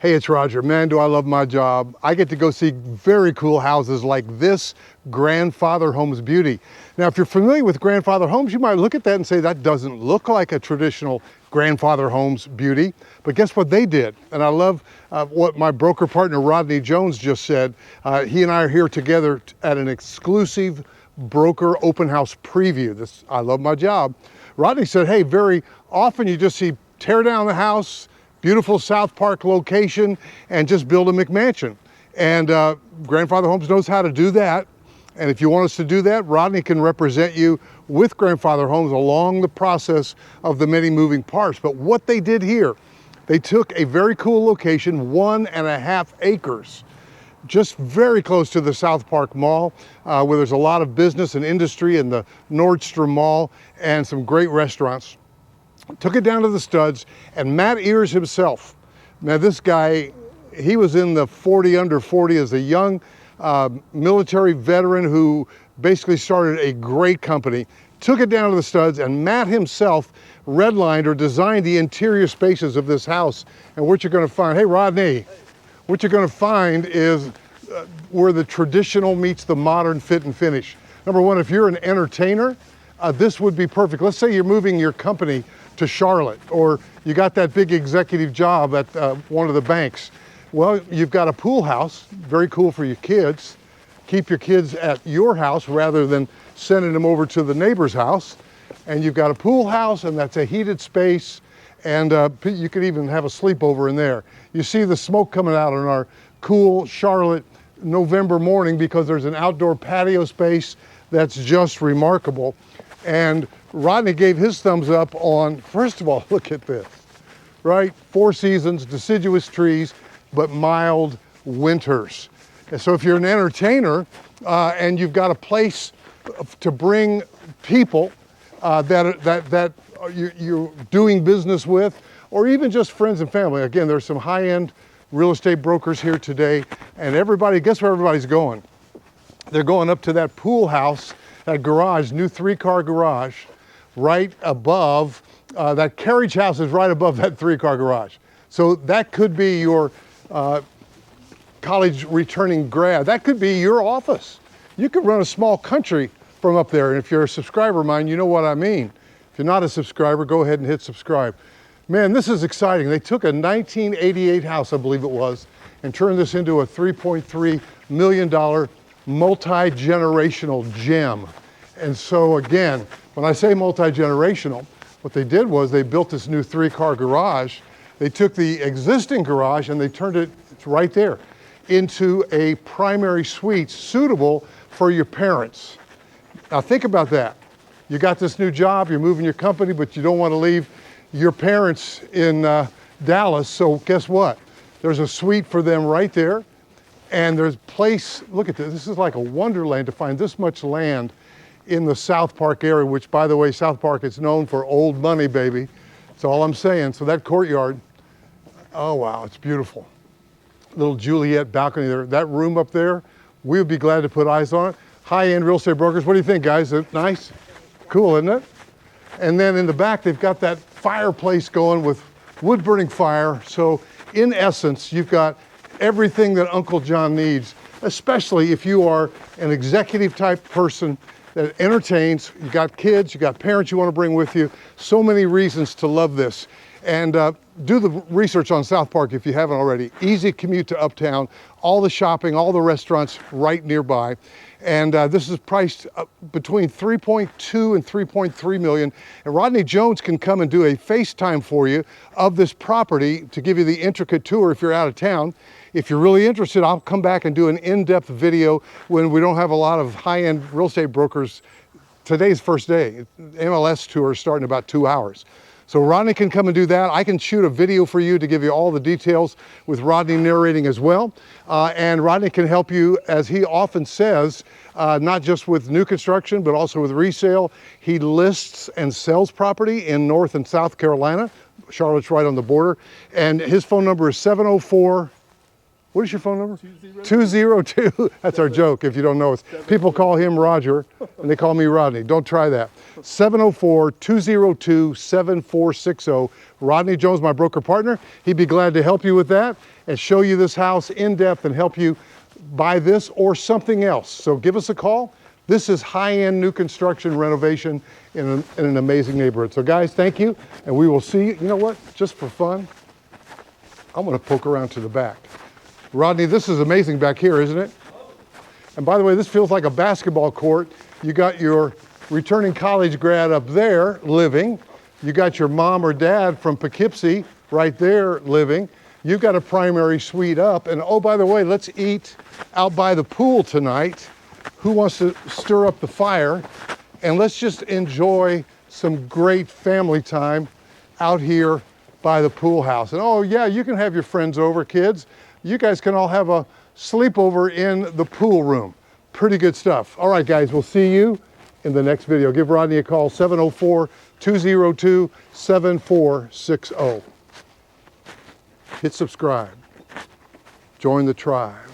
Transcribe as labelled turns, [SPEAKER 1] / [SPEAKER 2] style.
[SPEAKER 1] Hey, it's Roger. Man, do I love my job. I get to go see very cool houses like this Grandfather Homes beauty. Now, if you're familiar with Grandfather Homes, you might look at that and say, that doesn't look like a traditional Grandfather Homes beauty. But guess what they did? And I love what my broker partner, Rodney Jones, just said. He and I are here together at an exclusive broker open house preview. I love my job. Rodney said, hey, very often you just see tear down the house, beautiful SouthPark location, and just build a McMansion. And Grandfather Homes knows how to do that. And if you want us to do that, Rodney can represent you with Grandfather Homes along the process of the many moving parts. But what they did here, they took a very cool location, 1.5 acres, just very close to the SouthPark Mall, where there's a lot of business and industry in the Nordstrom Mall and some great restaurants. Took it down to the studs, and Matt Ears himself. Now this guy, he was in the 40 under 40 as a young military veteran who basically started a great company. Took it down to the studs, and Matt himself redlined or designed the interior spaces of this house. And what you're gonna find, hey Rodney, what you're gonna find is where the traditional meets the modern fit and finish. Number one, if you're an entertainer, this would be perfect. Let's say you're moving your company to Charlotte, or you got that big executive job at one of the banks. Well, you've got a pool house, very cool for your kids. Keep your kids at your house rather than sending them over to the neighbor's house. And you've got a pool house, and that's a heated space, and you could even have a sleepover in there. You see the smoke coming out on our cool Charlotte November morning because there's an outdoor patio space that's just remarkable. And Rodney gave his thumbs up on, first of all, look at this, right? 4 seasons, deciduous trees, but mild winters. And so if you're an entertainer and you've got a place to bring people that you're doing business with, or even just friends and family. Again, there's some high-end real estate brokers here today, and everybody, guess where everybody's going? They're going up to that pool house, that garage, new 3-car garage, right above, that carriage house is right above that 3-car garage. So that could be your college returning grad. That could be your office. You could run a small country from up there. And if you're a subscriber of mine, you know what I mean. If you're not a subscriber, go ahead and hit subscribe. Man, this is exciting. They took a 1988 house, I believe it was, and turned this into a $3.3 million multi-generational gem. And so again, when I say multi-generational, what they did was they built this new 3-car garage. They took the existing garage and they turned it, it's right there, into a primary suite suitable for your parents. Now think about that. You got this new job, you're moving your company, but you don't want to leave your parents in Dallas. So guess what? There's a suite for them right there. And there's place, look at this. This is like a wonderland to find this much land in the SouthPark area, which by the way, SouthPark is known for old money, baby. That's all I'm saying. So that courtyard, oh wow, it's beautiful. Little Juliet balcony there. That room up there, we would be glad to put eyes on it. High-end real estate brokers, what do you think, guys? Is it nice? Cool, isn't it? And then in the back, they've got that fireplace going with wood-burning fire. So in essence, you've got everything that Uncle John needs, especially if you are an executive type person that entertains, you got kids, you got parents you want to bring with you. So many reasons to love this. And do the research on SouthPark if you haven't already. Easy commute to Uptown, all the shopping, all the restaurants right nearby. And this is priced between 3.2 and 3.3 million. And Rodney Jones can come and do a FaceTime for you of this property to give you the intricate tour if you're out of town. If you're really interested, I'll come back and do an in-depth video when we don't have a lot of high-end real estate brokers. Today's first day. MLS tour is starting in about 2 hours. So Rodney can come and do that. I can shoot a video for you to give you all the details with Rodney narrating as well. And Rodney can help you, as he often says, not just with new construction, but also with resale. He lists and sells property in North and South Carolina. Charlotte's right on the border. And his phone number is 704, What is your phone number? 202. That's our joke if you don't know us. People call him Roger and they call me Rodney. Don't try that. 704-202-7460. Rodney Jones, my broker partner. He'd be glad to help you with that and show you this house in depth and help you buy this or something else. So give us a call. This is high-end new construction renovation in an amazing neighborhood. So guys, thank you. And we will see you. You know what? Just for fun, I'm going to poke around to the back. Rodney, this is amazing back here, isn't it? And by the way, this feels like a basketball court. You got your returning college grad up there living. You got your mom or dad from Poughkeepsie right there living. You've got a primary suite up. And oh, by the way, let's eat out by the pool tonight. Who wants to stir up the fire? And let's just enjoy some great family time out here by the pool house. And oh yeah, you can have your friends over, kids. You guys can all have a sleepover in the pool room. Pretty good stuff. All right, guys, we'll see you in the next video. Give Rodney a call, 704-202-7460. Hit subscribe. Join the tribe.